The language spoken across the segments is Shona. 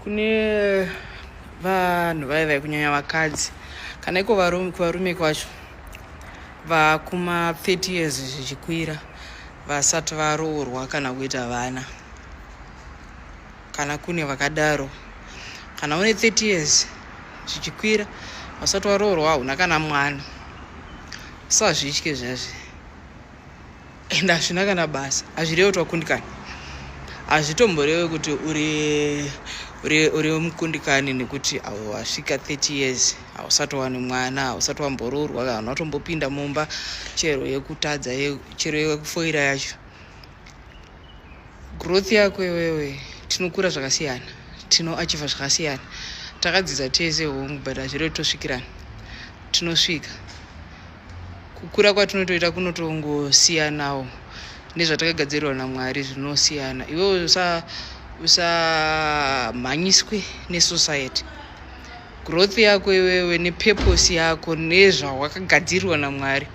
kune vanhu vaivai kunyanya vakadzi kana iko kuvarume kwacho vakuma 30 years zvichikwira vasati varoorwa kana kuita vana. Kana kune vakadaro, kana une 30 years zvichikwira vasati varoorwa hauna kana mwana, sazvitye zvazve ende hazvina kana basa. Hazvirevi kuti wakundikana, hazvitomborevi kuti uri mukundikani nekuti wasvika 30 years hausati wani mwana, hausati wamboroorwa, kana watombopinda mumba chero yekutadza, chero yekufoira yacho. Growth yako iwewe, tinokura zvakasiyana, tinoachiva zvakasiyana. Takadzidza tese hongu, but hazvirevi tosvikirana, tinosvika. Kukura kwatinotoita kunotongosiyanawo nezvatakagadzirirwa naMwari zvinosiyana. Iwewe usamhanyiswe nesociety. Growth yako iwewe nepurpose yako nezvawakagadzirirwa naMwari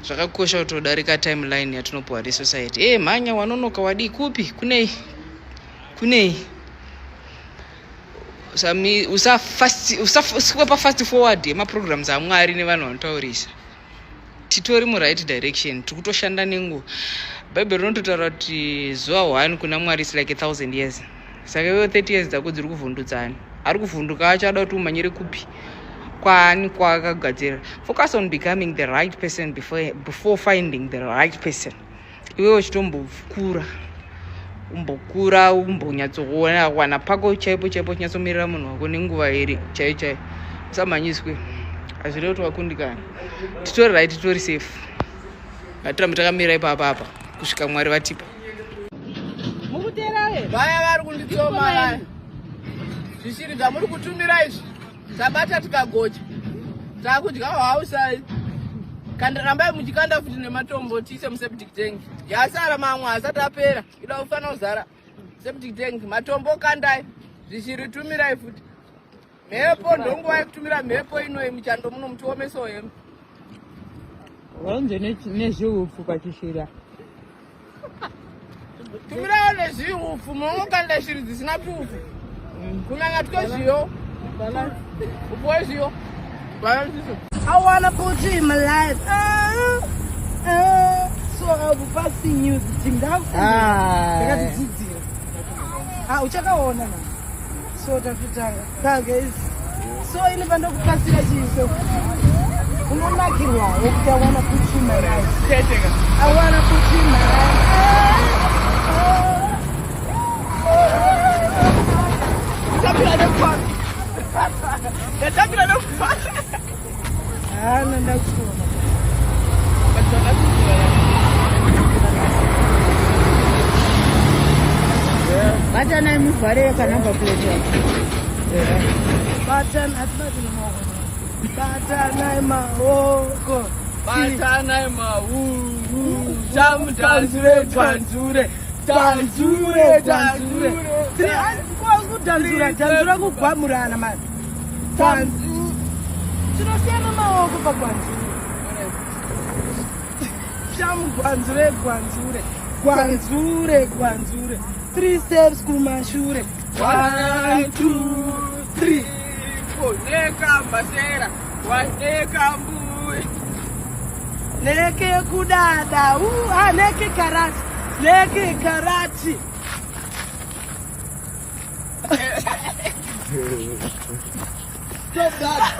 zvakakosha kutodarika timeline yatinopuwa nesociety. Mhanya, wanonoka, wadii, kupi, kunei. Usakwepa fast forward yemaprograms aMwari nevanhu vanotaurisa. Titori muright direction, tikutoshanda nenguva. Bhaibheri rinototaura kuti zuva 1 kuna Mwari is like 1,000 years. Saka iwe 30 years dzako dziri kuvhundutsani. Ari kuvhunduka acho ada kuti umanyire kupi, kwani kwaakagadzirira. Focus on becoming the right person before finding the right person. Iwewe uchitombokura, umbonyatsokuona wana pako chaipo chinyatsomirira munhu wako nenguva iri chaiyo. Usamhanyiswe, hazvirevi kuti wakundikana. Titori right, titori safe. Ngatirambe takamira ipapa kusvika Mwari vatipa. Vaya vari kunditsoma zvishiri zvamuri kutumira izvi tabata tikagocha takudya hausai kandarambai muchikanda futi nematombo tiise museptic tank. Yasara mamwe asati apera ida kufanira kuzara septic tank. Matombo kandai, zvishiri tumirai futi. Mhepo ndonguva yekutumira mhepo inoi muchando muno mutiomesa hemu. Waunze nezviupfu pachishira. Tumirawo nezviupfu, munongokanda shiri dzisina tuupfu. Kunyanya twezviyo. Upfu wezviyo. I wanna put you in my life. So I'll be passing you the thing down. Uchakaona na. So takutanga. Guys. So inipanda kupasira chiso. Unonakirwa ukuthi I wanna put you in my life. I wanna put you in my life. Tapira the fuck. The tapira the fuck. Ndakuona. Batana imuvhare kanamba plate yako. Batana atinati maoko. Batana maoko. Batana maoko. Tanzure. Tanzura kugwamurana mani. Tinosiyana maoko pagwanzure. Gwanzure. 3 steps kumashure. 1, 2, 3. Neka mbasera, neka mbuye. Neke kudada, neke karati. Stop that.